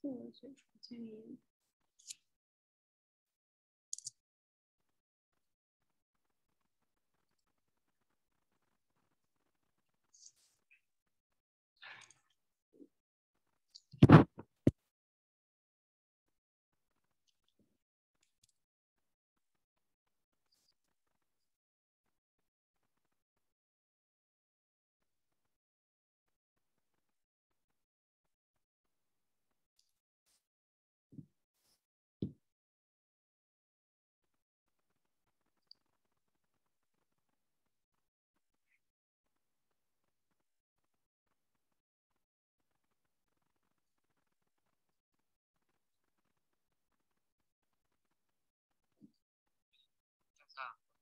破解除建议。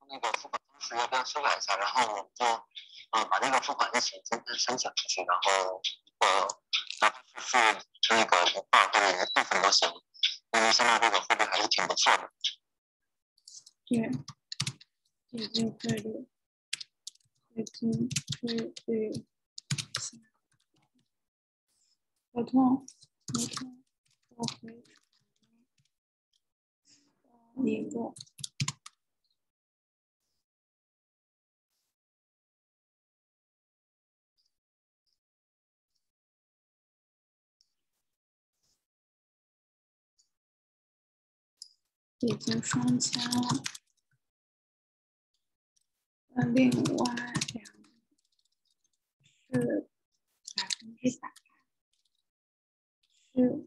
那个付款方式要不要修改一下？然后我们就把那个付款日期先申请出去，然后哪怕是那个一半或者一部分都行，因为现在这个汇率还是挺不错的。对，已经汇率，已经汇率，合同，我回一个。已经双签了，另外两是100%，是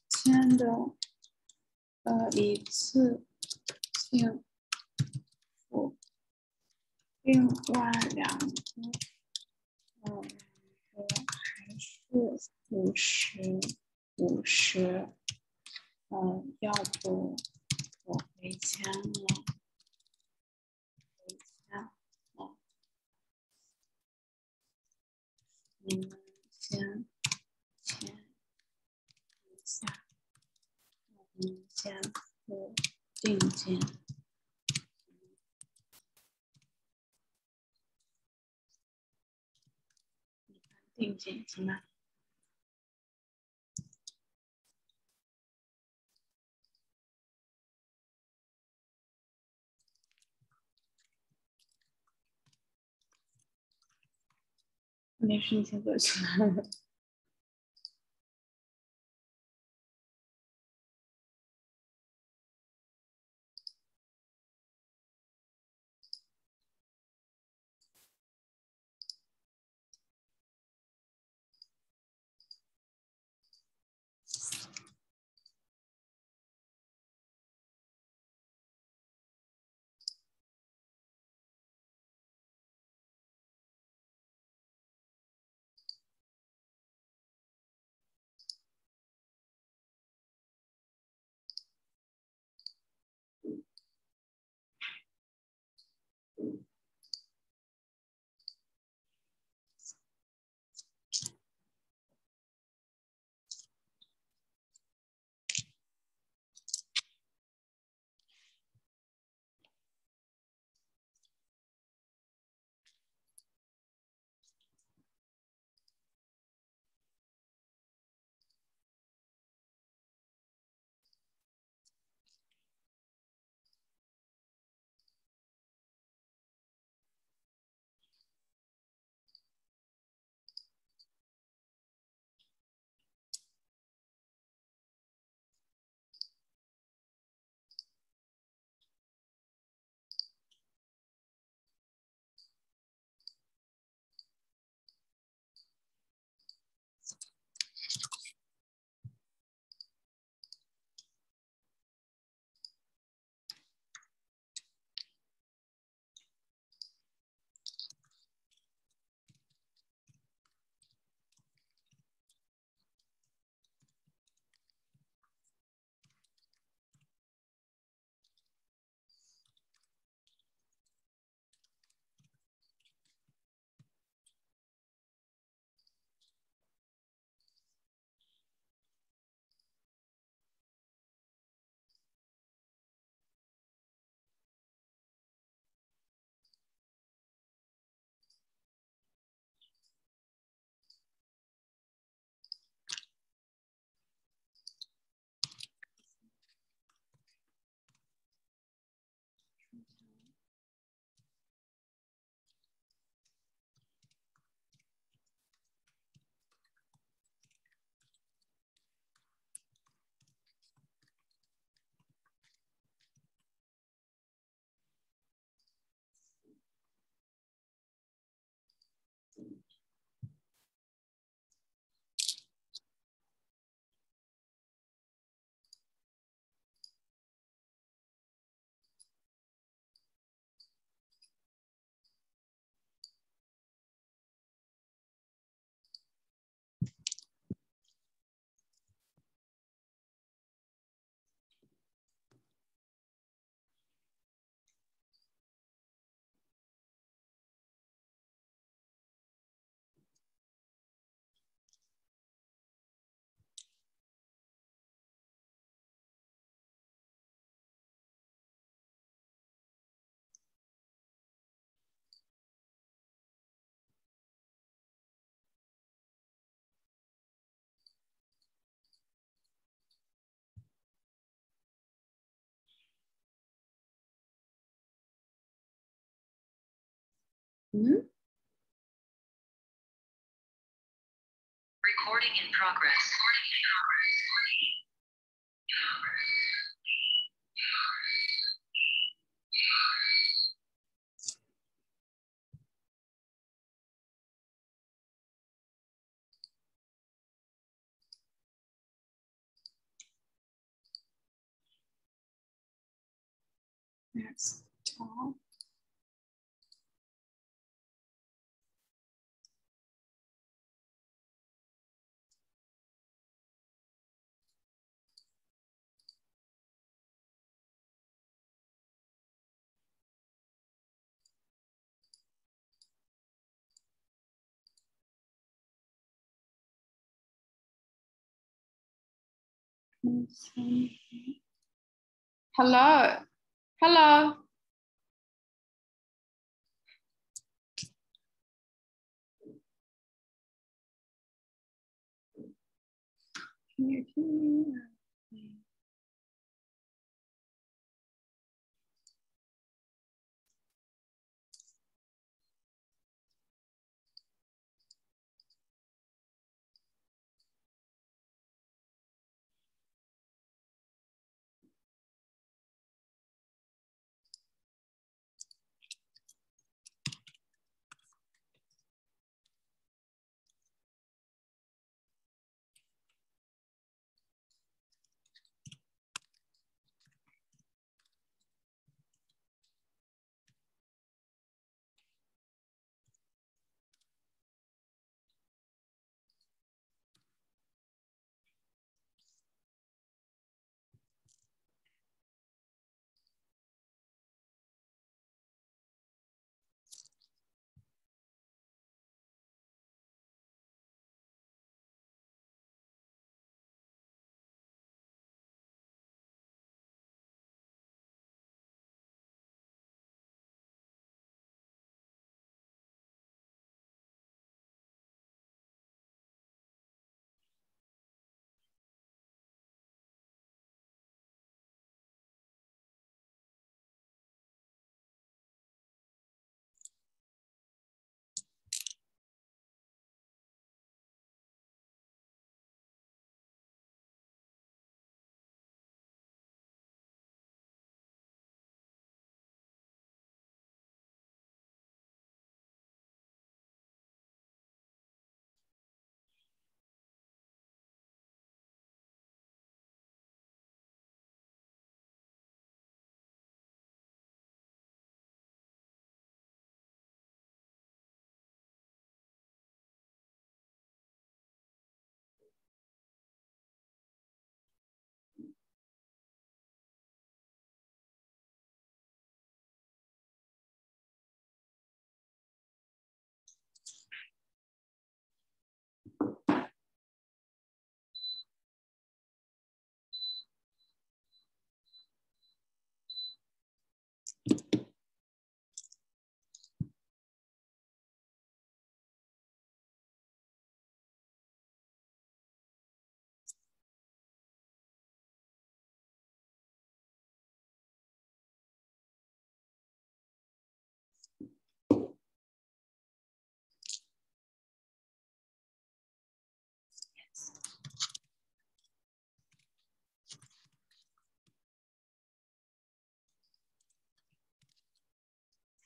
签的一次性付，另外两个还是50，要不我回签了。你们先签一下，我们先付定金。定金行吗？没事，你先过去。嗯 Recording in progress. That's tall. Hello. Hello. Can you hear me?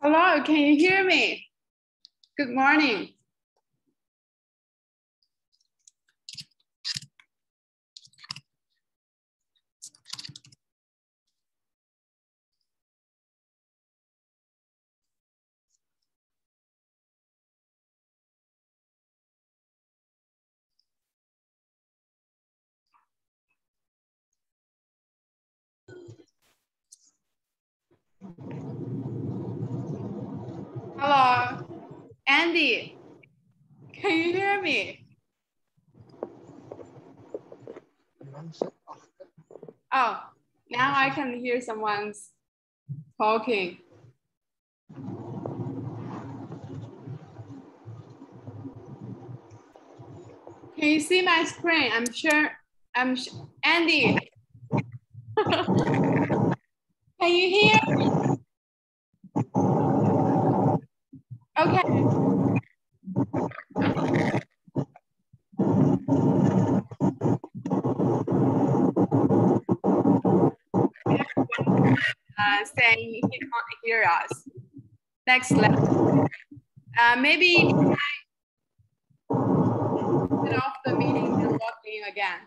Hello, can you hear me? Good morning. Hello, Andy, can you hear me? Oh, now I can hear someone's talking. Can you see my screen? Andy. Can you hear me? Okay. saying he can't hear us. Next level. Maybe get off the meeting and log in again.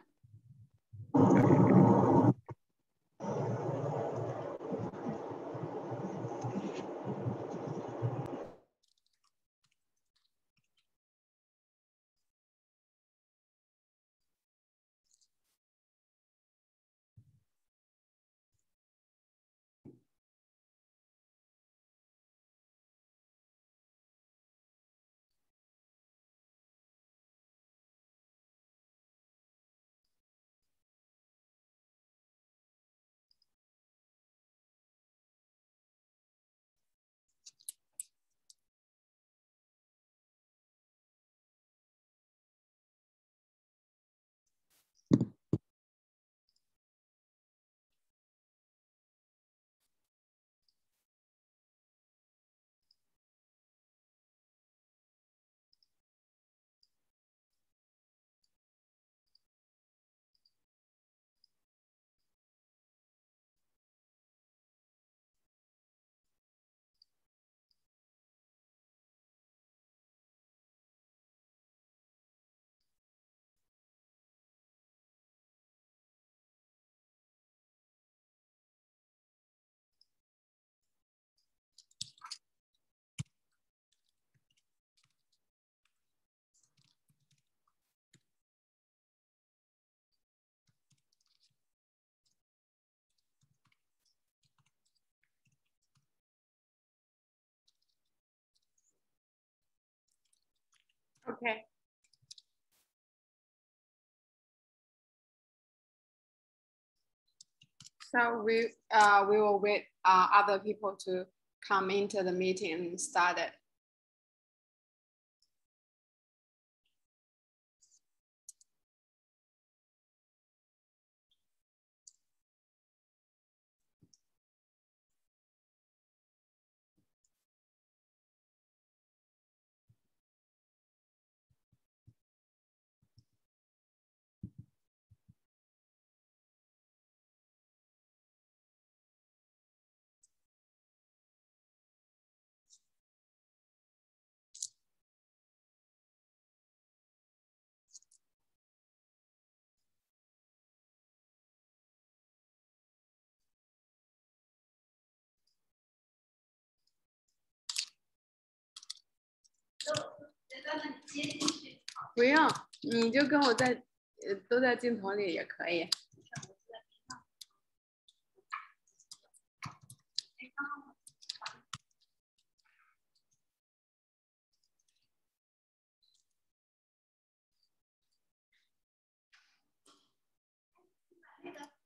Okay. So we will wait other people to come into the meeting and start it.不用，你就跟我在都在镜头里也可以。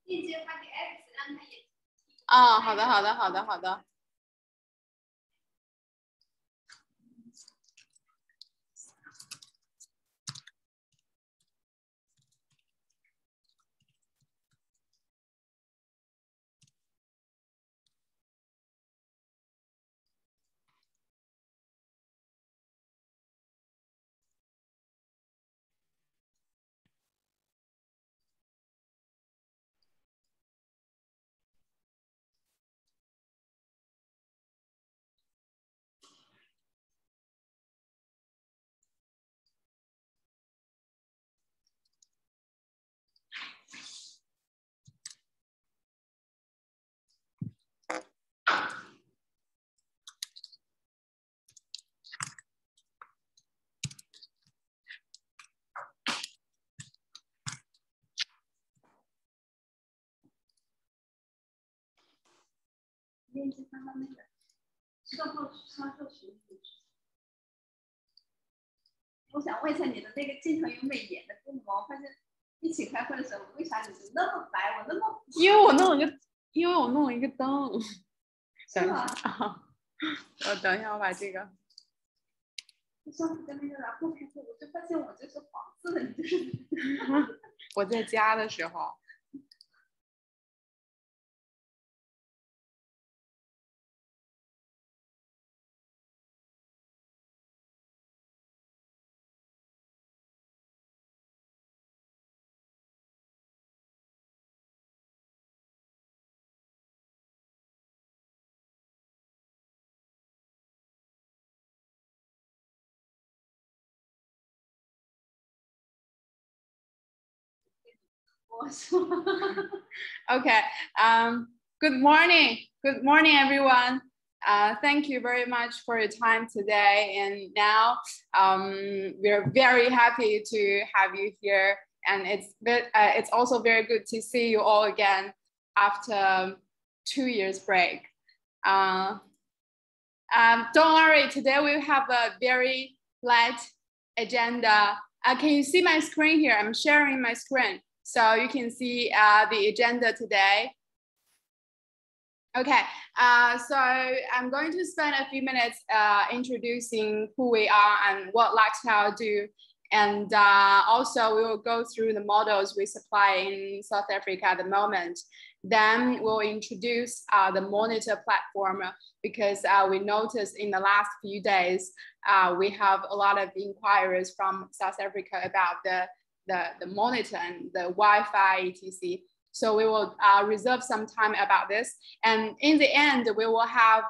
链接发给 Alex， 让他也。哦，好的，好的，好的，好的。链接发到那个售后销售群里。我想问一下你的那个镜头有美颜的功能吗？我发现一起开会的时候，为啥你是那么白，我那么……因为我弄了一个灯。是吗？我等一下，我把这个。上次跟那个然后开会，我就发现我这是黄色的，你就是我在家的时候。Okay. Good morning. Good morning, everyone. Thank you very much for your time today. And now we're very happy to have you here. And it's also very good to see you all again after 2 years break. Don't worry, today we have a very light agenda. Can you see my screen here? I'm sharing my screen so you can see the agenda today. Okay, so I'm going to spend a few minutes introducing who we are and what Luxpower do. And also we will go through the models we supply in South Africa at the moment. Then we'll introduce the monitor platform because we noticed in the last few days, we have a lot of inquiries from South Africa about the monitor and the Wi-Fi, etc. So we will reserve some time about this. And in the end, we will have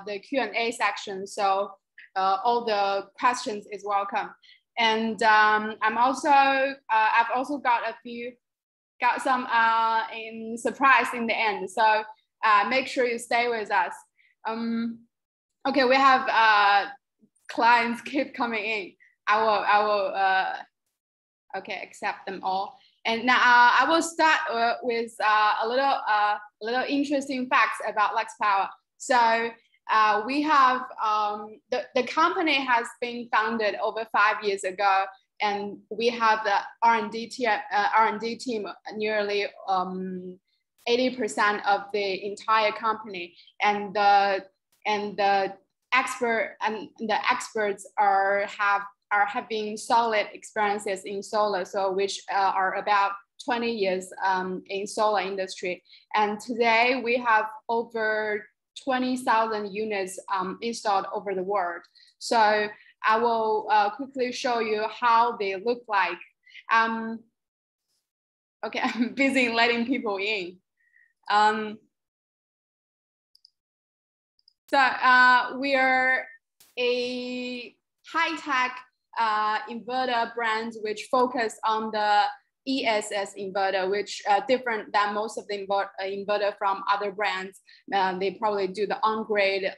the Q&A section. So all the questions is welcome. And I've also got some in surprise in the end. So make sure you stay with us. Okay, we have clients keep coming in. I will okay, accept them all. And now I will start with a little interesting facts about Luxpower. So we have, the company has been founded over 5 years ago, and we have the R&D team nearly 80% of the entire company, and the experts are having solid experiences in solar, so which are about 20 years in solar industry. And today we have over 20,000 units installed over the world. So I will quickly show you how they look like. Okay, I'm busy letting people in. So we are a high-tech inverter brand which focus on the ESS inverter, which different than most of the inverter from other brands. They probably do the on-grid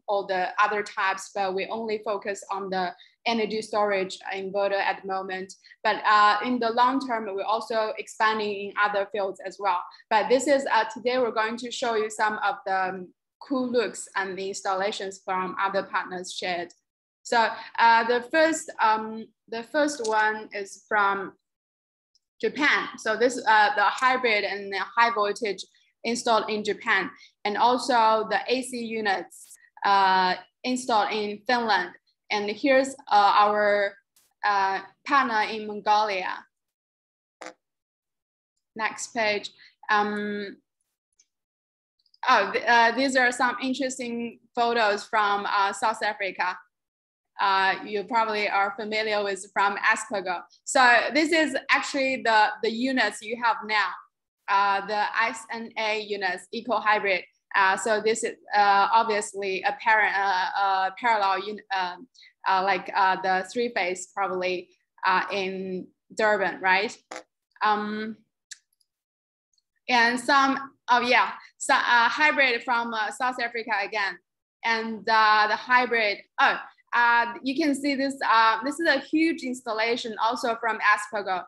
or the other types, but we only focus on the energy storage inverter at the moment. But in the long term, we're also expanding in other fields as well. But this is today we're going to show you some of the cool looks and the installations from other partners shared. So the first one is from Japan. So this the hybrid and the high voltage installed in Japan, and also the AC units installed in Finland. And here's our partner in Mongolia. Next page. These are some interesting photos from South Africa. You probably are familiar with from Asperger. So this is actually the units you have now, the SNA units, Ecohybrid. So this is obviously a parallel unit, like the three-phase probably in Durban, right? And some hybrid from South Africa again, and the hybrid. You can see this. This is a huge installation also from Asperger.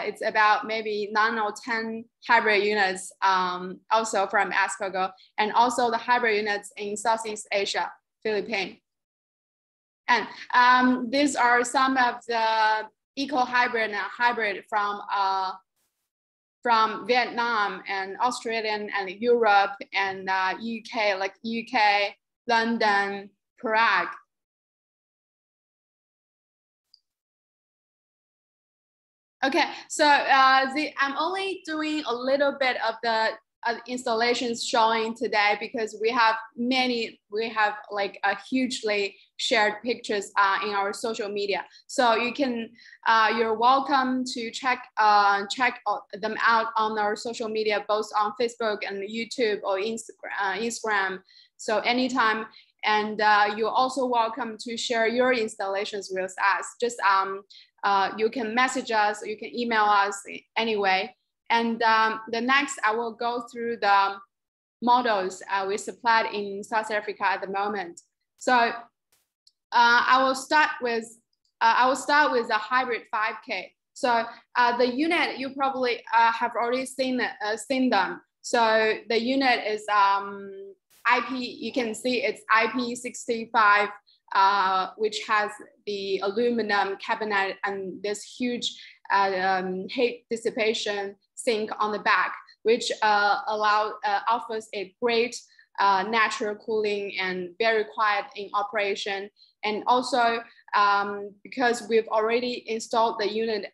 It's about maybe 9 or 10 hybrid units also from Asperger, and also the hybrid units in Southeast Asia, Philippines. And these are some of the Ecohybrid and hybrid from Vietnam and Australia and Europe and UK, like UK, London, Prague. Okay, so I'm only doing a little bit of the installations showing today because we have like a hugely shared pictures in our social media. So you can, you're welcome to check them out on our social media, both on Facebook and YouTube or Instagram. So anytime. And you're also welcome to share your installations with us. Just you can message us, or you can email us anyway. And the next, I will go through the models we supplied in South Africa at the moment. So I will start with the hybrid 5K. So the unit, you probably have already seen them. So the unit is IP, you can see it's IP65, which has the aluminum cabinet and this huge heat dissipation sink on the back, which offers a great natural cooling and very quiet in operation. And also because we've already installed the unit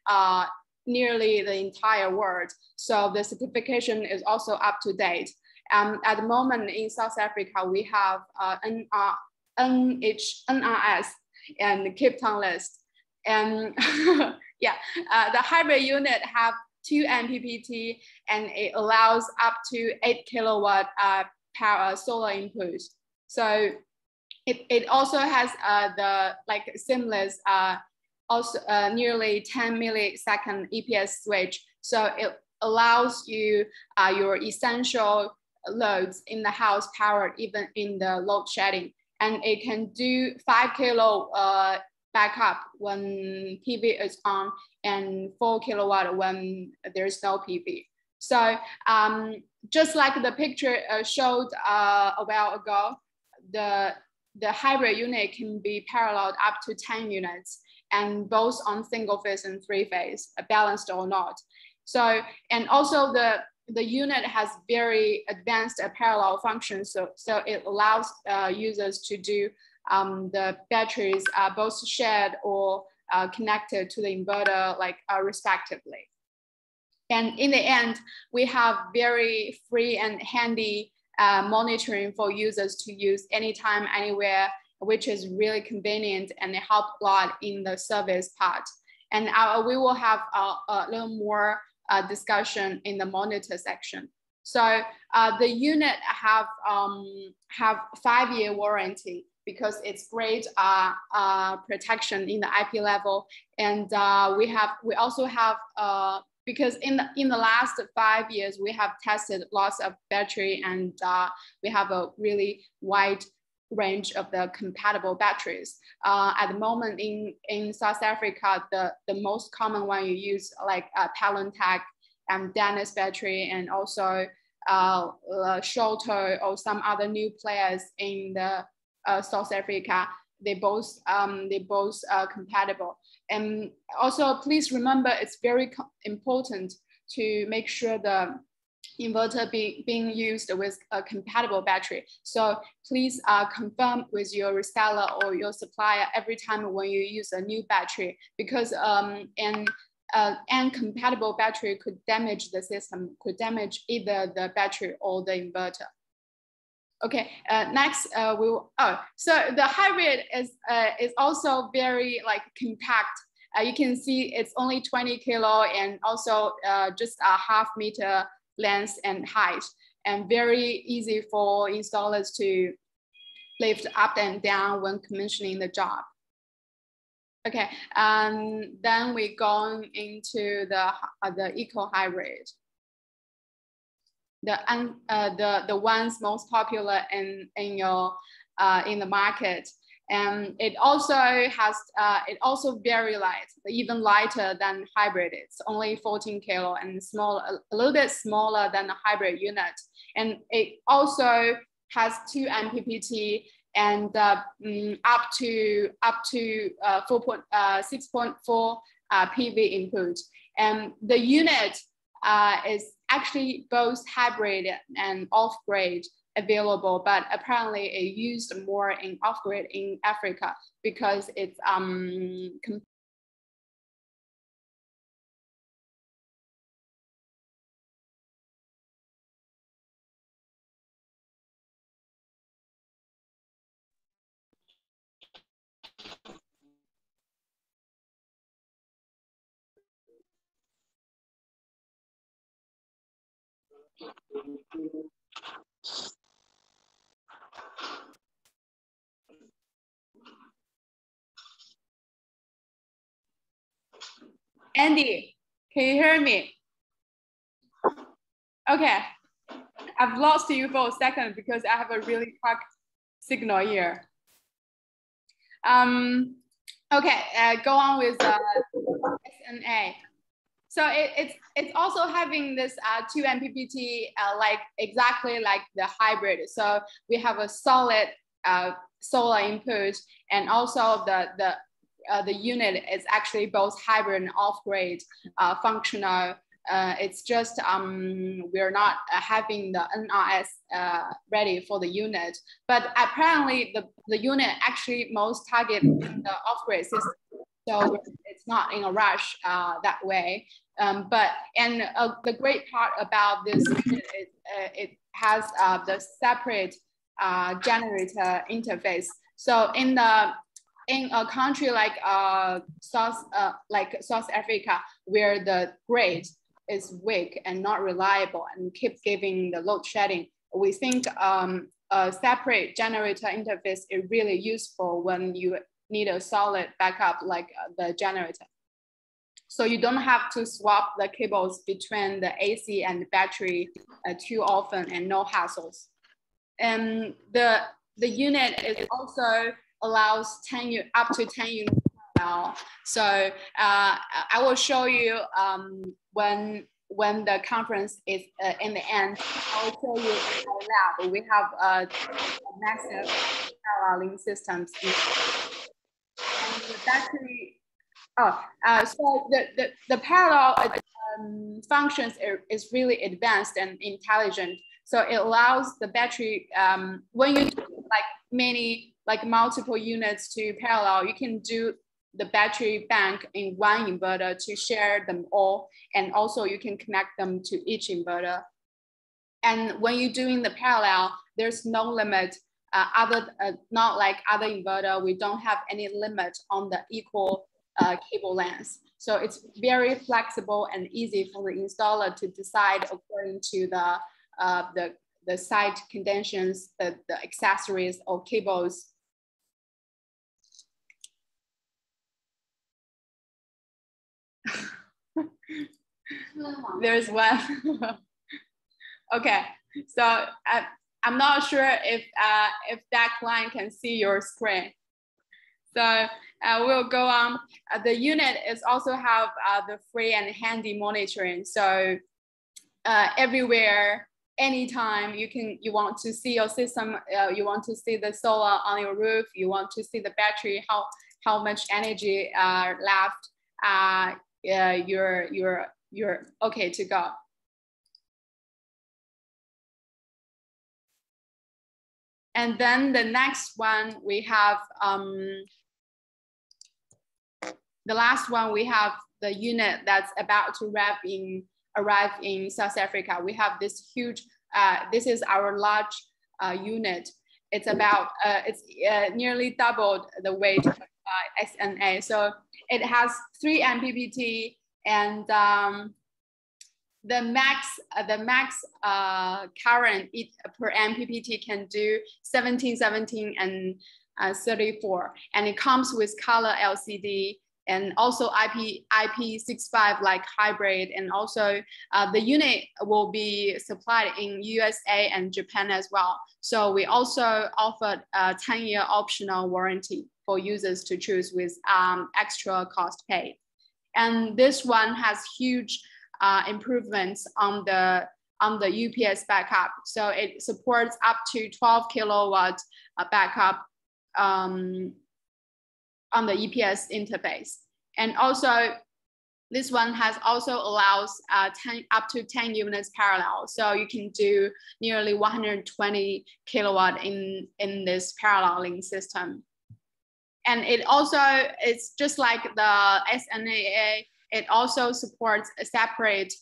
nearly the entire world, so the certification is also up to date. At the moment in South Africa, we have NRS and Cape Town list. And yeah, the hybrid unit have 2 MPPT and it allows up to 8 kilowatt power solar input. So it also has the seamless also nearly 10 millisecond EPS switch. So it allows you your essential loads in the house powered even in the load shedding. And it can do 5 kilo backup when PV is on and 4 kilowatt when there's no PV. So just like the picture showed a while ago, the hybrid unit can be paralleled up to 10 units and both on single phase and 3-phase, balanced or not. So, and also the unit has very advanced parallel functions. So it allows users to do the batteries both shared or connected to the inverter, respectively. And in the end, we have very free and handy monitoring for users to use anytime, anywhere, which is really convenient and it helps a lot in the service part. And we will have a little more discussion in the monitor section. So the unit have 5-year warranty because it's great protection in the IP level. And we also have because in the last 5 years, we have tested lots of battery and we have a really wide range of the compatible batteries. At the moment in South Africa, the most common one you use Palantec and Dennis battery, and also Sholto or some other new players in the South Africa. They both compatible. And also please remember, it's very important to make sure the inverter being used with a compatible battery. So please confirm with your reseller or your supplier every time when you use a new battery, because an incompatible battery could damage the system, could damage either the battery or the inverter. Okay, next so the hybrid is also very compact. You can see it's only 20 kilo and also just a half meter length and height, and very easy for installers to lift up and down when commissioning the job. Okay, then we go into the Ecohybrid. The ones most popular in the market, and it also has very light, even lighter than hybrid. It's only 14 kilo and small, a little bit smaller than the hybrid unit, and it also has 2 MPPT and up to 6.4 PV input, and the unit is actually both hybrid and off-grid available, but apparently it used more in off-grid in Africa because it's Andy, can you hear me? Okay, I've lost you for a second because I have a really cracked signal here. Okay, go on with SNA. So it's also having this 2 MPPT like exactly like the hybrid. So we have a solid solar input, and also the unit is actually both hybrid and off-grid functional. It's just we're not having the NRS ready for the unit, but apparently the unit actually most target the off-grid system, so it's not in a rush that way. But the great part about this unit is it has the separate generator interface. So in a country like South Africa, where the grid is weak and not reliable and keeps giving the load shedding, we think a separate generator interface is really useful when you need a solid backup like the generator. So you don't have to swap the cables between the AC and the battery too often, and no hassles. And the unit is also allows up to 10 units now. So I will show you when the conference is in the end. I will show you in our lab. We have massive paralleling systems. And the battery. So the parallel functions is really advanced and intelligent. So it allows the battery, when you do multiple units to parallel, you can do the battery bank in one inverter to share them all. And also you can connect them to each inverter. And when you're doing the parallel, there's no limit. Not like other inverter, we don't have any limit on the equal cable length. So it's very flexible and easy for the installer to decide according to the site conditions, the accessories or cables. There's one. Okay, so I'm not sure if that client can see your screen. So we'll go on. The unit is also have the free and handy monitoring. So everywhere, anytime you want to see your system, you want to see the solar on your roof, you want to see the battery, how much energy left, you're okay to go. And then the next one we have, the last one we have the unit that's about to arrive in South Africa. We have this huge, this is our large unit. It's about, it's nearly doubled the weight of SNA. So it has 3 MPPT, and the max current per MPPT can do 17, 17, and 34. And it comes with color LCD and also IP65 like hybrid. And also the unit will be supplied in USA and Japan as well. So we also offered a 10-year optional warranty for users to choose with extra cost paid. And this one has huge improvements on the UPS backup. So it supports up to 12 kilowatt backup on the EPS interface. And also this one has also allows up to 10 units parallel. So you can do nearly 120 kilowatt in this paralleling system. And it also, it's just like the SNAA, it also supports a separate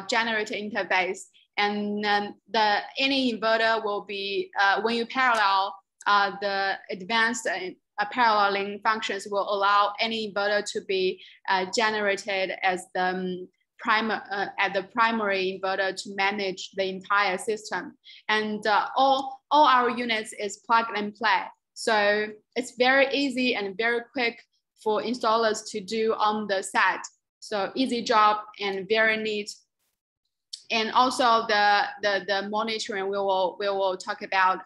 generator interface. And then any inverter will be, when you parallel, the advanced paralleling functions will allow any inverter to be generated as the primary inverter to manage the entire system. And all our units is plug and play. So it's very easy and very quick for installers to do on the set. So easy job and very neat. and also the monitoring we will talk about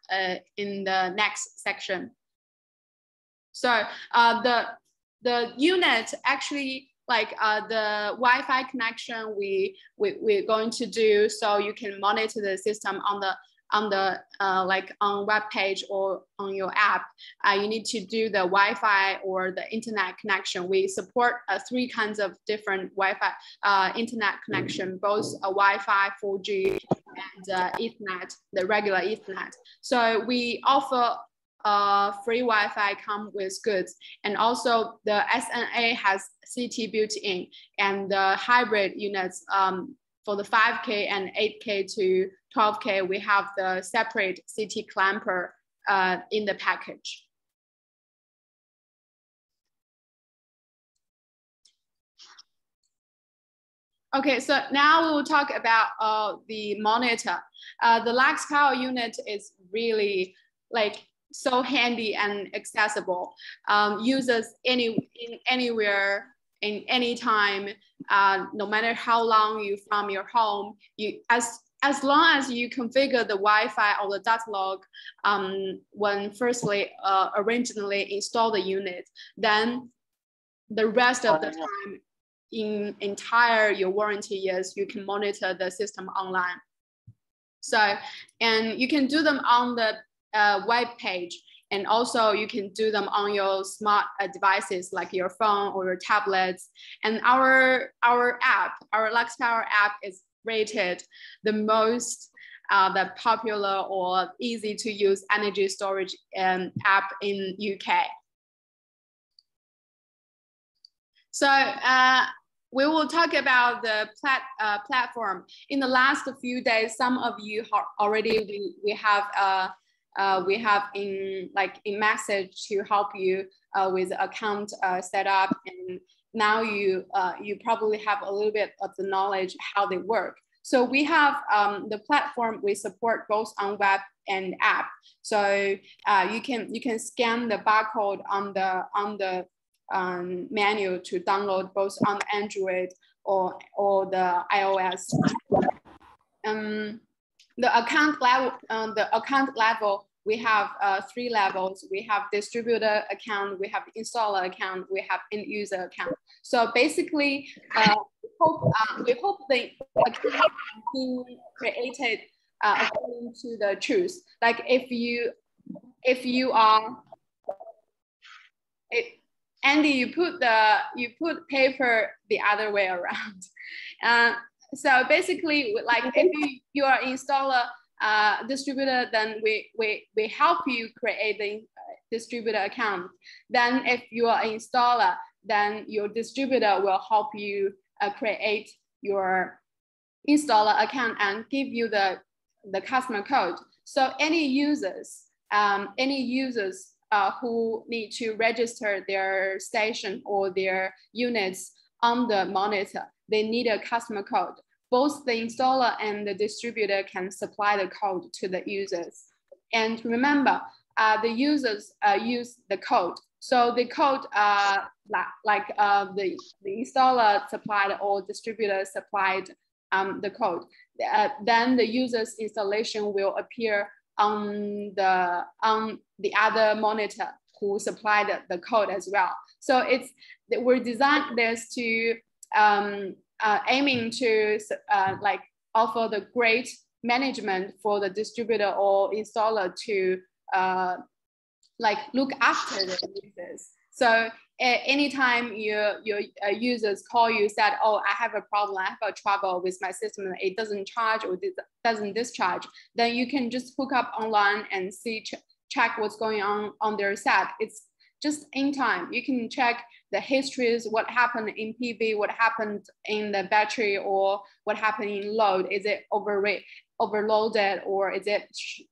in the next section. So the unit actually, like the Wi-Fi connection we're going to do, so you can monitor the system on web page or on your app. You need to do the Wi-Fi or the internet connection. We support 3 kinds of different Wi-Fi internet connection, both Wi-Fi, 4G, and Ethernet, the regular Ethernet. So we offer free Wi-Fi come with goods, and also the SNA has CT built in, and the hybrid units for the 5K and 8K to 12K, we have the separate CT clamper in the package. Okay, so now we will talk about the monitor. The Luxpower unit is really like so handy and accessible. Users anywhere, in any time, no matter how long you from your home, as long as you configure the Wi-Fi or the data log when firstly originally install the unit, then the rest of the time in entire your warranty years, you can monitor the system online. So, and you can do them on the web page, and also you can do them on your smart devices like your phone or your tablets. And our app, our Luxpower app, is rated the most the popular or easy to use energy storage app in UK. So we will talk about the platform. In the last few days, some of you already we have in message to help you with account setup, and now you probably have a little bit of the knowledge how they work. So we have the platform we support both on web and app. So you can scan the barcode on the menu to download both on Android or the iOS. The account level, we have 3 levels. We have distributor account, we have installer account, we have end user account. So basically, we hope the account being created according to the truth. Like if you are Andy, you put paper the other way around. So basically, like if you are installer distributor, then we help you create the distributor account. Then if you are an installer, then your distributor will help you create your installer account and give you the customer code. So any users who need to register their station or their units on the monitor, they need a customer code. Both the installer and the distributor can supply the code to the users. And remember, the users use the code. So the code, the installer supplied or distributor supplied the code. Then the user's installation will appear on the other monitor who supplied the code as well. So we're designed this to aiming to offer the great management for the distributor or installer to look after the users. So anytime your users call you, said, oh, I have a problem, I have a trouble with my system, it doesn't charge or doesn't discharge, then you can just hook up online and check what's going on their set. It's just in time. You can check the histories, what happened in PV, what happened in the battery, or what happened in load. Is it overloaded, or is it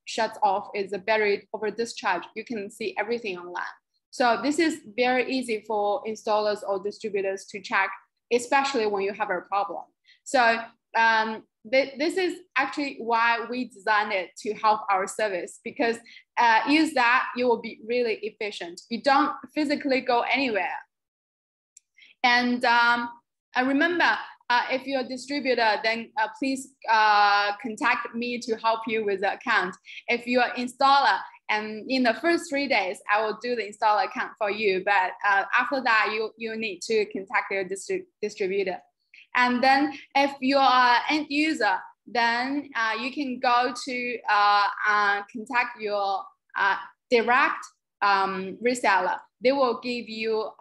shuts off? Is the battery over discharge? You can see everything online. So this is very easy for installers or distributors to check, especially when you have a problem. So this is actually why we designed it to help our service, because use that, you will be really efficient. You don't physically go anywhere. And I remember if you're a distributor, then please contact me to help you with the account. If you're an installer, and in the first 3 days, I will do the installer account for you. But after that, you need to contact your distributor. And then if you're an end user, then you can go to contact your direct reseller. They will give you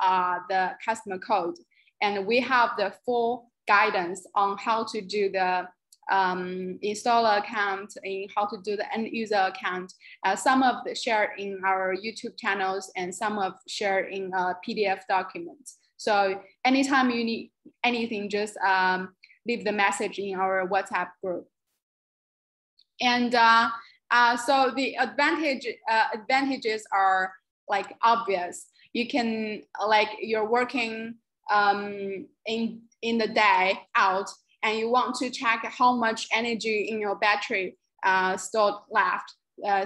the customer code. And we have the full guidance on how to do the installer account and how to do the end user account. Some of the shared in our YouTube channels and some of shared in PDF documents. So anytime you need anything, just leave the message in our WhatsApp group. And so the advantages are like obvious. You can, like, you're working in the day out, and you want to check how much energy in your battery stored left.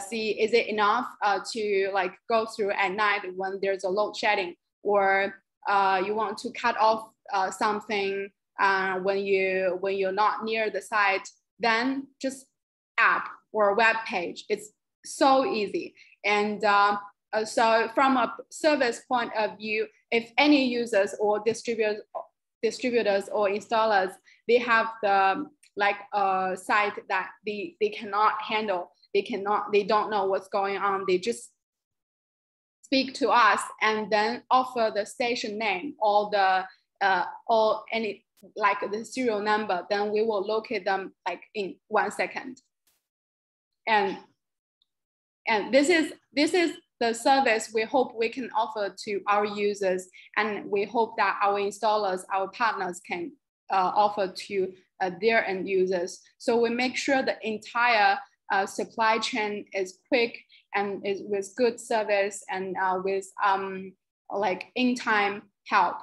See, is it enough to like go through at night when there's a load shedding, or you want to cut off something when you're not near the site, then just app or web page. It's so easy. And so from a service point of view, if any users or distributors or installers, they have the like a site that they cannot handle, they don't know what's going on, they just speak to us and then offer the station name or the or any like the serial number, then we will locate them like in 1 second. And this is the service we hope we can offer to our users, and we hope that our installers, our partners can offer to their end users. So we make sure the entire supply chain is quick and is with good service and with like in-time help.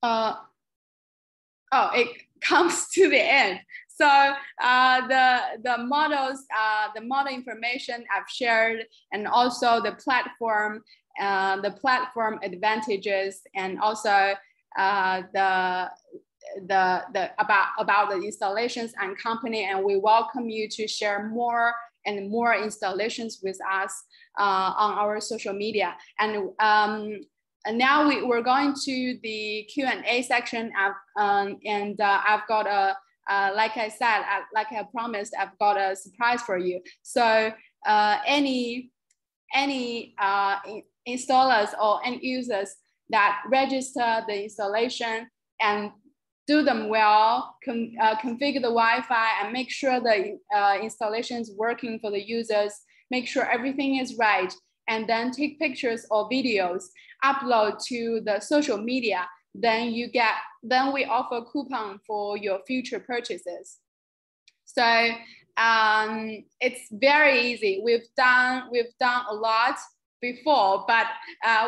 Oh, it comes to the end. So the models, the model information I've shared, and also the platform advantages, and also about the installations and company. And we welcome you to share more and more installations with us on our social media. And now we're going to the Q&A section. I've got a like I said, like I promised, I've got a surprise for you. So any installers or end users that register the installation and do them well, configure the Wi-Fi and make sure the installation is working for the users, make sure everything is right, and then take pictures or videos, upload to the social media, then we offer coupon for your future purchases. So it's very easy. We've done a lot before, but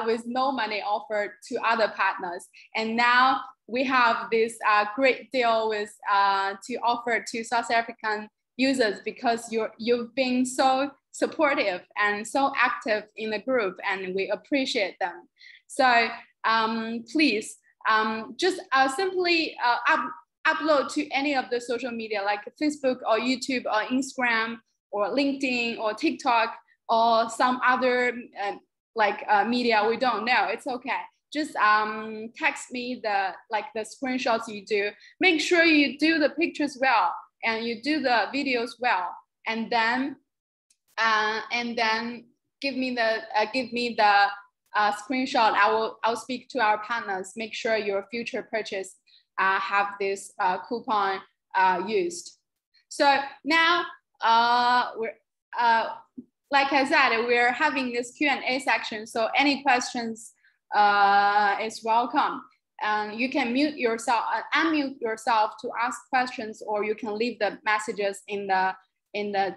with no money offered to other partners. And now we have this great deal with to offer to South African users, because you've been so supportive and so active in the group, and we appreciate them. So please just simply upload to any of the social media like Facebook or YouTube or Instagram or LinkedIn or TikTok or some other media we don't know. It's okay. Just text me the screenshots you do. Make sure you do the pictures well and you do the videos well, and then give me the screenshot. I'll speak to our partners. Make sure your future purchase have this coupon used. So now we're like I said, we're having this Q&A section. So any questions is welcome. And you can unmute yourself to ask questions, or you can leave the messages in the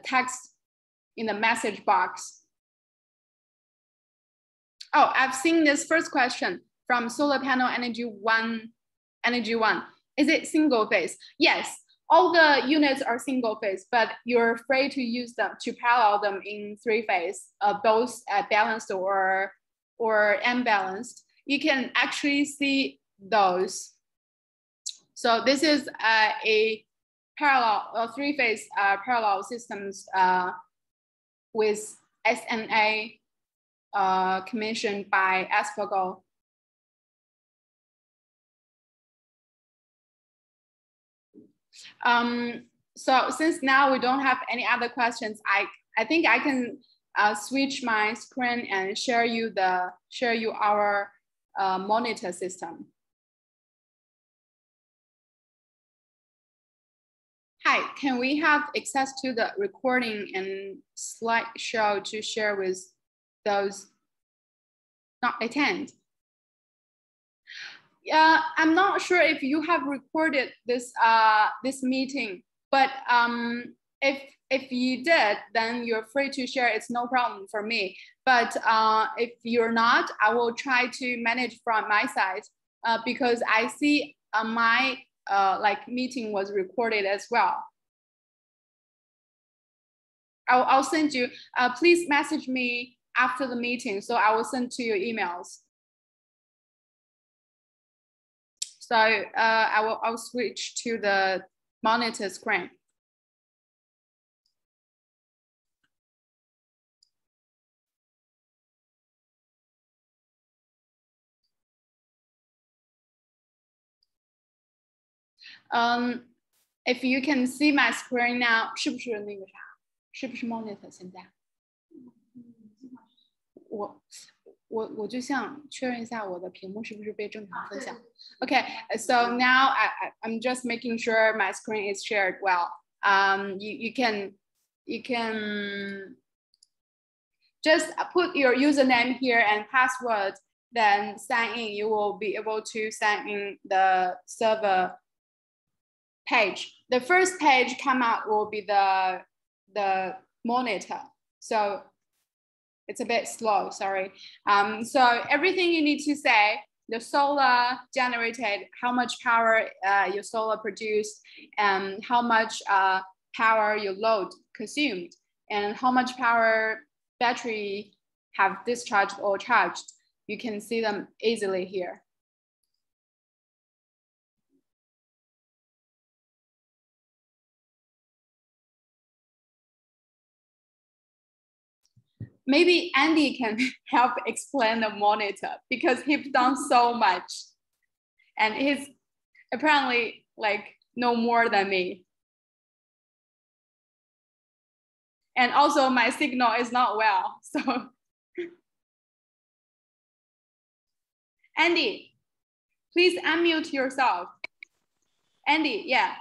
text in the message box. Oh, I've seen this first question from Solar Panel Energy One. Is it single phase? Yes, all the units are single phase, but you're free to use them to parallel them in 3 phase, both balanced or unbalanced. you can actually see those. So this is a parallel, three-phase parallel systems with SNA commissioned by ASPHGO. So since now we don't have any other questions, I think I can switch my screen and share you our monitor system. Hi, can we have access to the recording and slideshow to share with those not attend? I'm not sure if you have recorded this this meeting, but if you did, then you're free to share. It's no problem for me. But if you're not, I will try to manage from my side because I see my like meeting was recorded as well. I'll send you. Please message me after the meeting, so I will send to your emails. So I'll switch to the monitor screen. If you can see my screen now, 是不是那个啥？是不是 monitor 现在？我就想确認一下我的屏幕是不是被正常分享。Okay, so now I'm just making sure my screen is shared well. You can just put your username here and password, then sign in. You will be able to sign in the server page. The first page come out will be the monitor. So it's a bit slow, sorry. So everything you need to say, the solar generated, how much power your solar produced, and how much power your load consumed, and how much power battery have discharged or charged. You can see them easily here. Maybe Andy can help explain the monitor because he's done so much and he's apparently like know more than me. And also my signal is not well, so. Andy, please unmute yourself. Andy, yeah.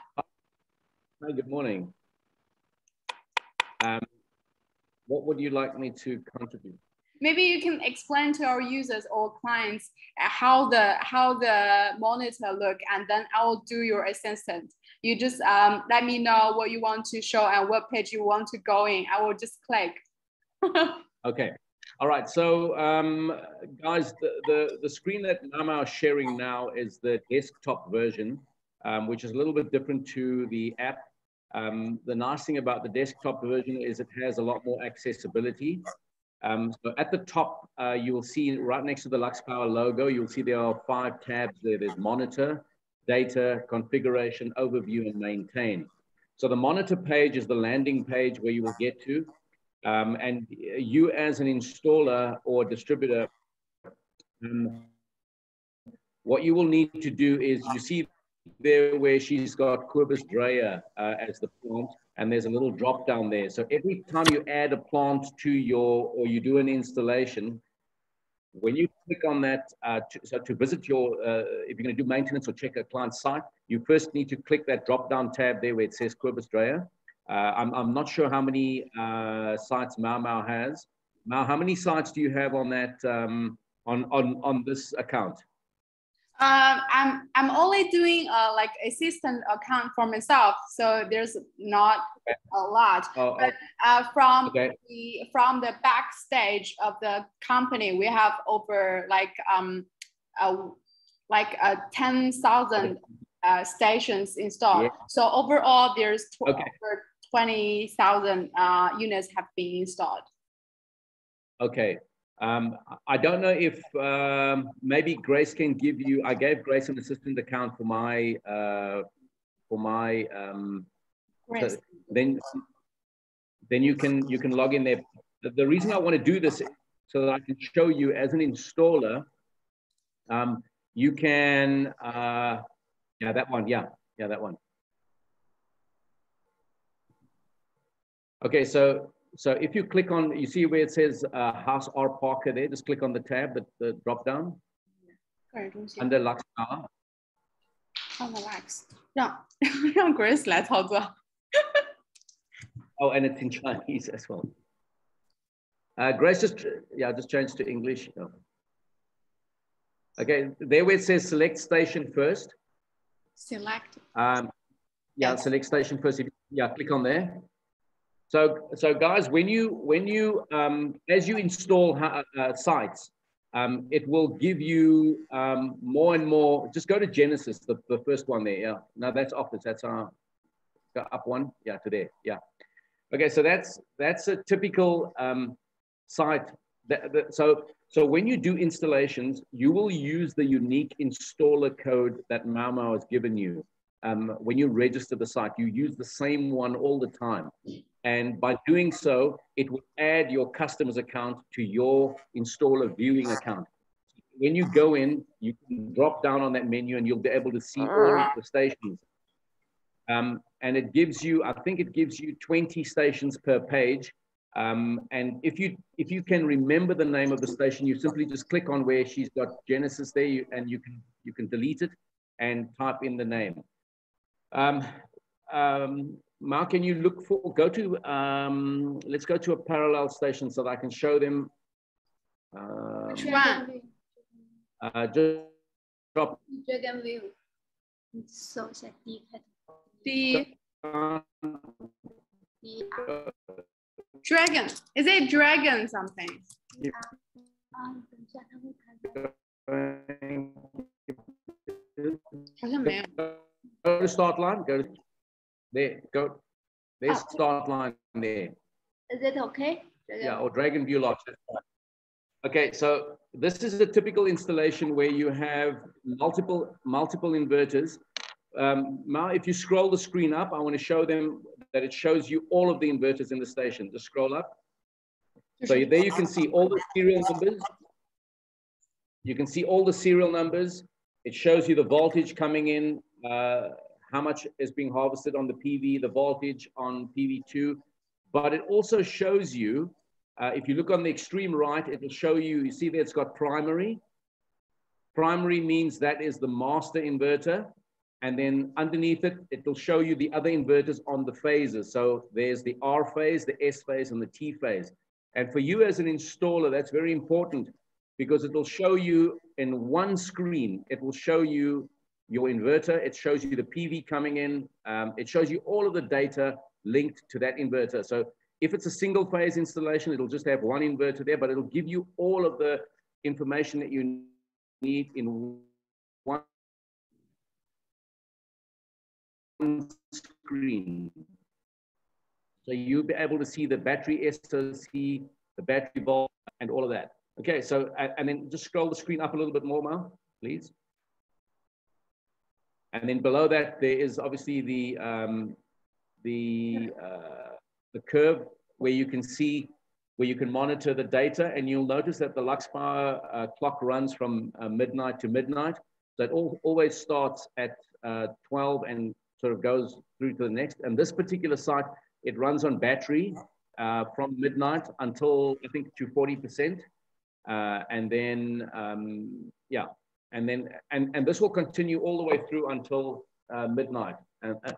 Hi, good morning. What would you like me to contribute? Maybe you can explain to our users or clients how the monitor look, and then I will do your assistant. You just let me know what you want to show and what page you want to go in. I will just click. Okay. All right. So guys, the screen that I'm sharing now is the desktop version, which is a little bit different to the app. The nice thing about the desktop version is it has a lot more accessibility. So at the top, you will see right next to the Luxpower logo, you'll see there are 5 tabs there. There's monitor, data, configuration, overview, and maintain. So the monitor page is the landing page where you will get to. And you as an installer or distributor, what you will need to do is you see there where she's got Corvus Drea as the plant, and there's a little drop down there. So every time you add a plant to or you do an installation, when you click on that, to visit your, if you're going to do maintenance or check a client site, you first need to click that drop down tab there where it says Corvus Drea. I'm not sure how many sites Mau has. Mau, how many sites do you have on that on this account? I'm only doing like assistant account for myself, so there's not a lot. But from the backstage of the company, we have over like 10,000 stations installed. Yeah. So overall, there's over 20,000 units have been installed. Okay. I don't know if maybe Grace can give you, I gave Grace an assistant account for my, so then you can log in there. The reason I want to do this is so that I can show you as an installer, you can, yeah, that one, yeah, that one. Okay, so if you click on, you see where it says House R Parker there, just click on the tab, the drop down under Luxpower.让 Grace 来操作。 Oh, and it's in Chinese as well. Grace, just change to English. No. Okay, there where it says select station first. Select. Yeah, select station first. Click on there. So guys, when you as you install sites, it will give you more and more. Just go to Genesis, the first one there. Yeah, no, that's Office. That's our up one. Yeah, to there. Yeah. Okay, so that's a typical site. So when you do installations, you will use the unique installer code that Mau has given you. When you register the site, you use the same one all the time. And by doing so, it will add your customer's account to your installer viewing account. When you go in, you can drop down on that menu and you'll be able to see all of the stations. And it gives you, I think it gives you 20 stations per page. And if you can remember the name of the station, you simply just click on where she's got Genesis there, and you can delete it and type in the name. Mark, can you look for, let's go to a parallel station so that I can show them. Which one? Just drop. Dragon View. So The Dragon. Is it Dragon something? Go to start line. Go to, there. Go. There's start line there. Is it okay? Yeah, or Dragon View Lodge. Okay, so this is a typical installation where you have multiple inverters. Now, if you scroll the screen up, I want to show them that it shows you all of the inverters in the station. Just scroll up. So there you can see all the serial numbers. You can see all the serial numbers. It shows you the voltage coming in, how much is being harvested on the PV, the voltage on PV2. But it also shows you, if you look on the extreme right, it will show you, you see there it's got primary. Primary means that is the master inverter. And then underneath it, it will show you the other inverters on the phases. So there's the R phase, the S phase, and the T phase. And for you as an installer, that's very important because it will show you in one screen, it will show you your inverter, it shows you the PV coming in, it shows you all of the data linked to that inverter. So if it's a single phase installation, it'll just have one inverter there, but it'll give you all of the information that you need in one screen. So you'll be able to see the battery SOC, the battery volt, and all of that. Okay, so, and then just scroll the screen up a little bit more, Mal, please. And then below that, there is obviously the curve where you can see, where you can monitor the data, and you'll notice that the Luxpower clock runs from midnight to midnight. So it always starts at 12 and sort of goes through to the next. And this particular site, it runs on battery from midnight until I think to 40%. And then, yeah, and this will continue all the way through until midnight,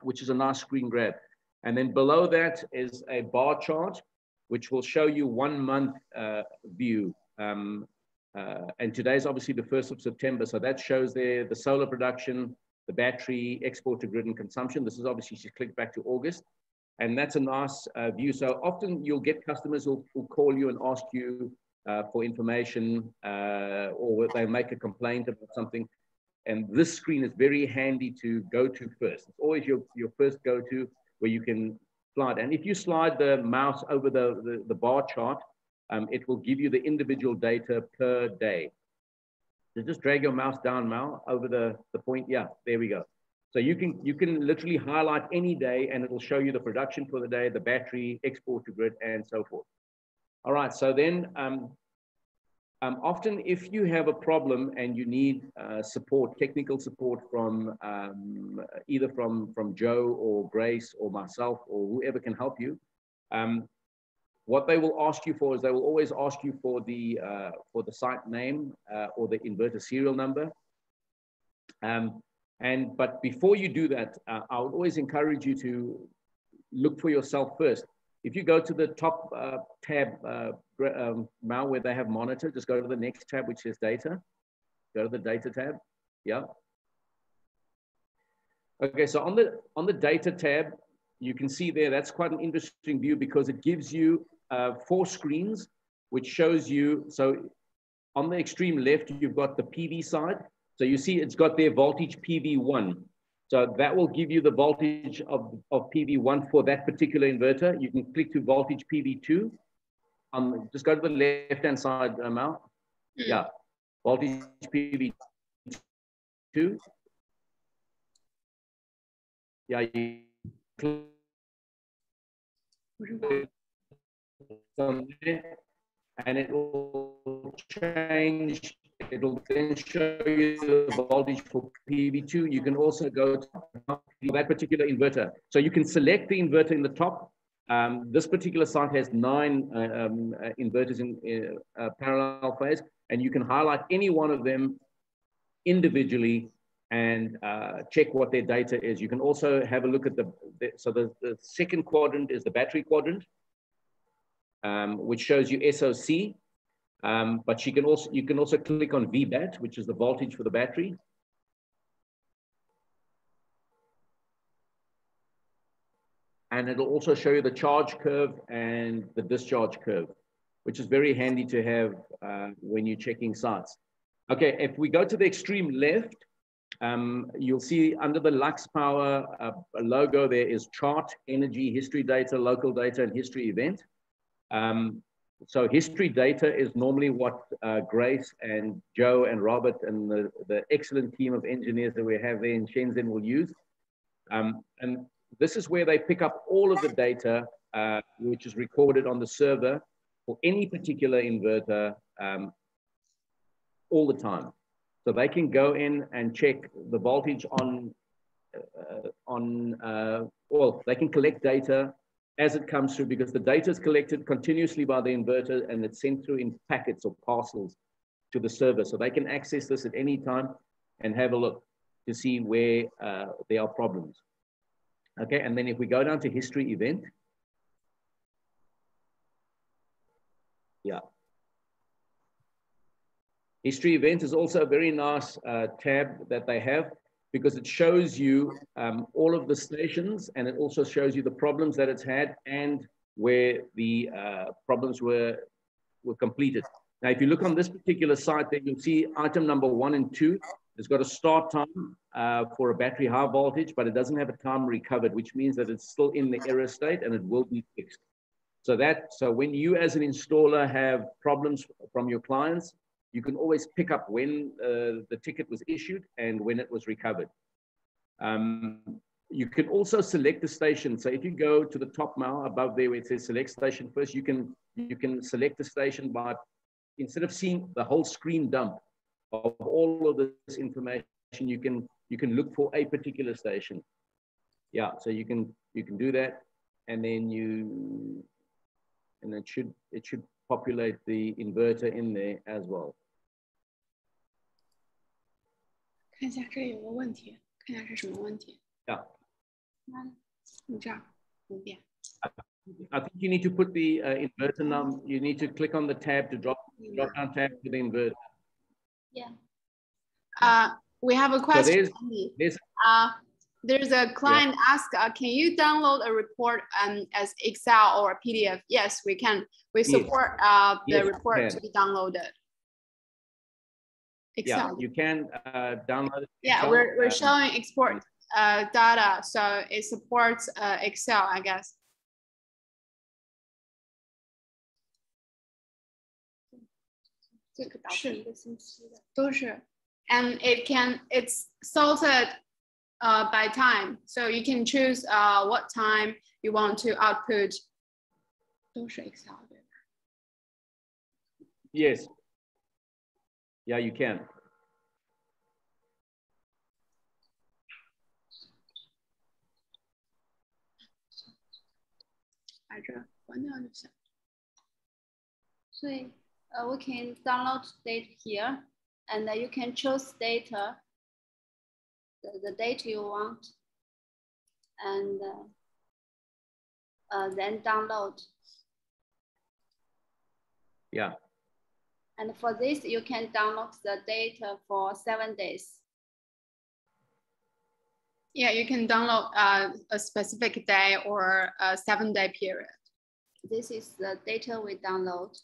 which is a nice screen grab. And then below that is a bar chart, which will show you 1 month view. And today's obviously the 1st of September. So that shows there the solar production, the battery, export to grid and consumption. This is obviously, she clicked back to August. And that's a nice view. So often you'll get customers who'll call you and ask you for information, or they make a complaint about something. And this screen is very handy to go to first. It's always your first go-to where you can slide. And if you slide the mouse over the bar chart, it will give you the individual data per day. So just drag your mouse down now over the point. Yeah, there we go. So you can literally highlight any day and it will show you the production for the day, the battery, export to grid, and so forth. All right, so then often if you have a problem and you need support, technical support from either from Joe or Grace or myself or whoever can help you, what they will ask you for is they will always ask you for the site name or the inverter serial number. But before you do that, I would always encourage you to look for yourself first. If you go to the top tab now where they have monitor, just go to the next tab which says data. Go to the data tab. Yeah. Okay, so on the data tab, you can see there, that's quite an interesting view because it gives you 4 screens, which shows you, so on the extreme left, you've got the PV side. So you see it's got their voltage PV1. So that will give you the voltage of PV1 for that particular inverter. You can click to voltage PV2. Just go to the left-hand side, Mal. Yeah, voltage PV2. Yeah, you click on there, and it will change. It will then show you the voltage for PV2. You can also go to that particular inverter. So you can select the inverter in the top. This particular site has 9 inverters in parallel phase, and you can highlight any one of them individually and check what their data is. You can also have a look at the second quadrant is the battery quadrant, which shows you SOC. But you can also click on VBAT, which is the voltage for the battery. And it'll also show you the charge curve and the discharge curve, which is very handy to have when you're checking sites. Okay, if we go to the extreme left, you'll see under the Luxpower logo, there is chart, energy, history data, local data, and history event. So history data is normally what Grace and Joe and Robert and the excellent team of engineers that we have there in Shenzhen will use. And this is where they pick up all of the data which is recorded on the server for any particular inverter all the time. So they can go in and check the voltage well, they can collect data as it comes through, because the data is collected continuously by the inverter and it's sent through in packets or parcels to the server. So they can access this at any time and have a look to see where there are problems. Okay, and then if we go down to history event. Yeah. History event is also a very nice tab that they have, because it shows you all of the stations, and it also shows you the problems that it's had and where the problems were completed. Now, if you look on this particular site, then you'll see item number 1 and 2. It's got a start time for a battery high voltage, but it doesn't have a time recovered, which means that it's still in the error state and it will be fixed. So when you as an installer have problems from your clients, you can always pick up when the ticket was issued and when it was recovered. You can also select the station. So if you go to the top now above there where it says select station first, you can select the station by, instead of seeing the whole screen dump of all of this information, you can look for a particular station. Yeah, so you can do that, and then it should populate the inverter in there as well. 看一下这里有个问题，看一下是什么问题。Yeah. 你这样不变。I think you need to put the inverter number. You need to click on the tab to drop down tab to the inverter. Yeah. We have a question. So there's a client ask, can you download a report as Excel or PDF? Yes, we can. We support the report to be downloaded. Excel. Yeah, you can download it. Yeah, we're showing export data, so it supports Excel, I guess. 这个导出一个星期的。都是 and it's sorted by time, so you can choose what time you want to output. 都是 Excel 对吧？ Yes. Yeah, you can. 把这关掉就行。所以we can download data here, and you can choose data, the data you want, and then download. Yeah. And for this, you can download the data for 7 days. Yeah, you can download a specific day or a 7-day period. This is the data we download.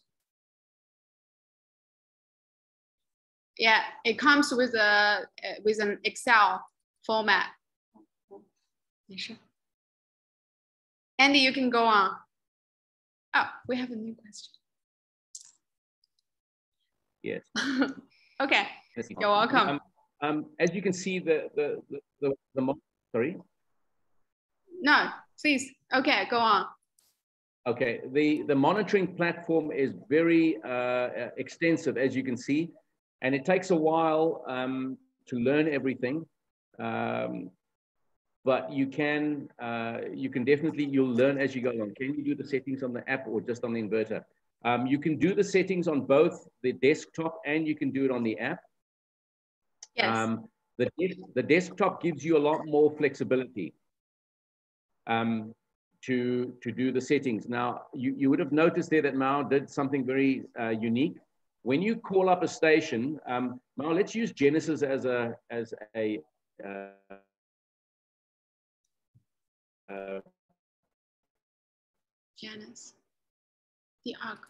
Yeah, it comes with an Excel format. Andy, you can go on. Oh, we have a new question. Yes. Okay, you're welcome. As you can see, sorry. No, please. Okay, go on. Okay, the monitoring platform is very extensive, as you can see, and it takes a while to learn everything. But you can definitely, you'll learn as you go along. Can you do the settings on the app or just on the inverter? You can do the settings on both the desktop and you can do it on the app. Yes. The desktop gives you a lot more flexibility to do the settings. Now, you would have noticed there that Mao did something very unique. When you call up a station, Mao, let's use Genesis as a Janice, the arc.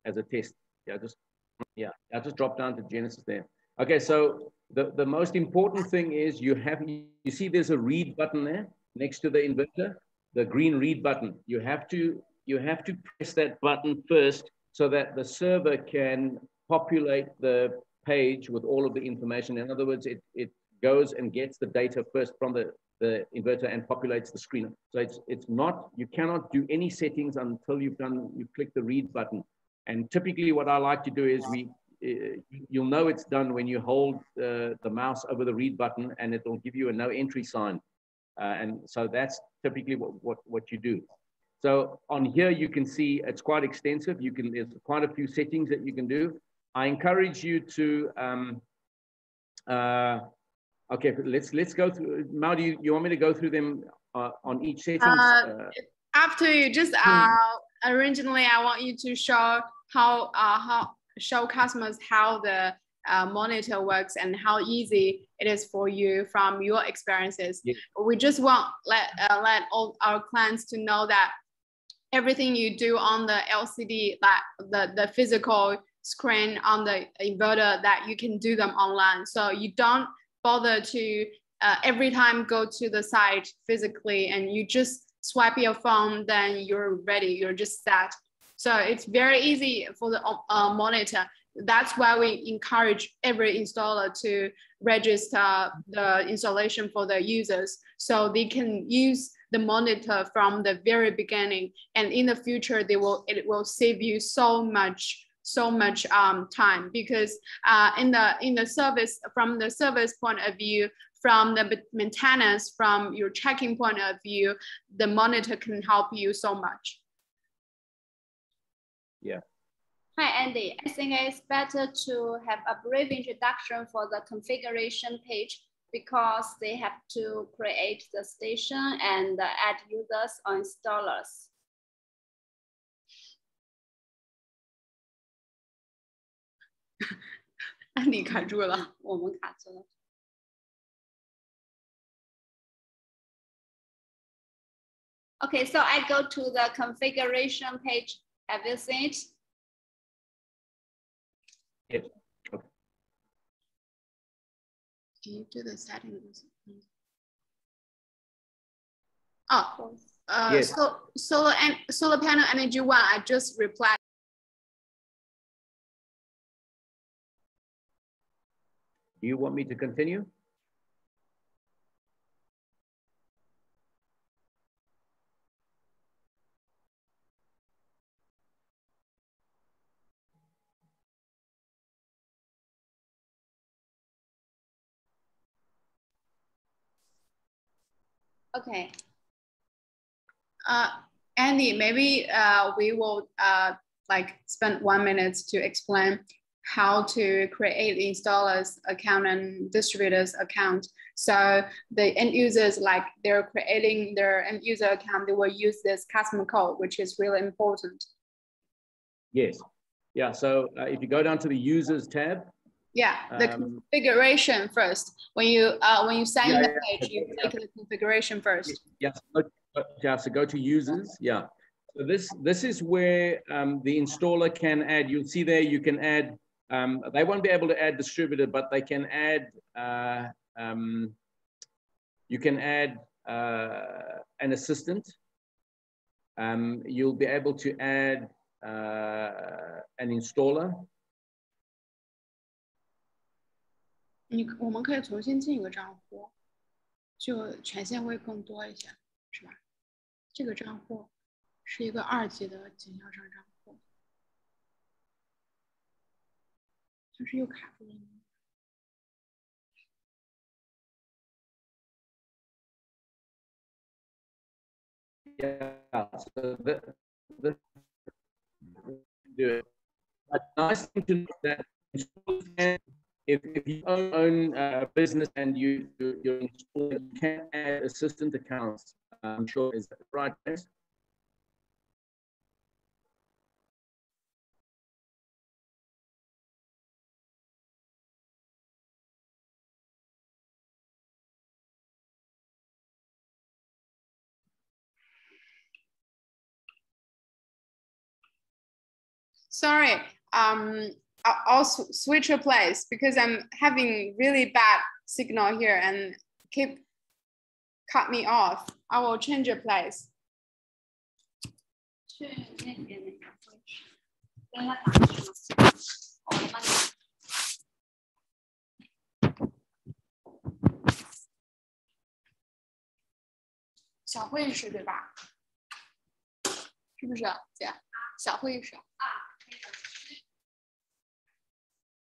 As a test. I'll just drop down to Genesis there. Okay, so the most important thing is you see there's a read button there next to the inverter, the green read button. You have to press that button first so that the server can populate the page with all of the information. In other words, it goes and gets the data first from the inverter and populates the screen. So it's not, you cannot do any settings until you click the read button. And typically what I like to do is you'll know it's done when you hold the mouse over the read button and it will give you a no entry sign. And so that's typically what you do. So on here, you can see it's quite extensive. There's quite a few settings that you can do. I encourage you to, okay, let's go through. Mao, do you want me to go through them on each setting? After you just originally, I want you to show show customers how the monitor works and how easy it is for you from your experiences. Yes. We just want let all our clients to know that everything you do on the LCD, like the physical screen on the inverter, that you can do them online. So you don't bother to every time go to the site physically and you just swipe your phone, then you're ready, you're just set. So it's very easy for the monitor. That's why we encourage every installer to register the installation for their users so they can use the monitor from the very beginning. And in the future, it will save you so much time, because in the service, from the service point of view, from the maintenance, from your checking point of view, the monitor can help you so much. Yeah. Hi, Andy. I think it's better to have a brief introduction for the configuration page because they have to create the station and add users or installers. Andy 卡住了，我们卡住了。Okay, so I go to the configuration page. Have you seen it? Yes. Okay. Can you do the settings? Oh, yes. so solar panel energy 1, I just replied. Do you want me to continue? Okay. Andy, maybe we will like spend 1 minute to explain how to create the installer's account and distributor's account. So the end users, like they're creating their end user account, they will use this customer code, which is really important. Yes. Yeah. So if you go down to the users tab. Yeah, the configuration first. When you sign in the page, you click the configuration first. Yes. Yeah. So go to users. Yeah. So this is where the installer can add. You'll see there you can add. They won't be able to add distributor, but they can add. You can add an assistant. You'll be able to add an installer. 我们可以重新进一个账户，就权限会更多一些，是吧？这个账户是一个2级的经销商账户，它是又卡住了吗？ Yeah, so the do it. But nice thing to know that if you own a business and you're installing, you can add assistant accounts. I'm sure is that right? Sorry, I'll switch a place because I'm having really bad signal here and keep cut me off. I will change a place. 去那边那个位置，跟他打去吗？我帮你。小会议室对吧？是不是姐？小会议室。啊，可以的。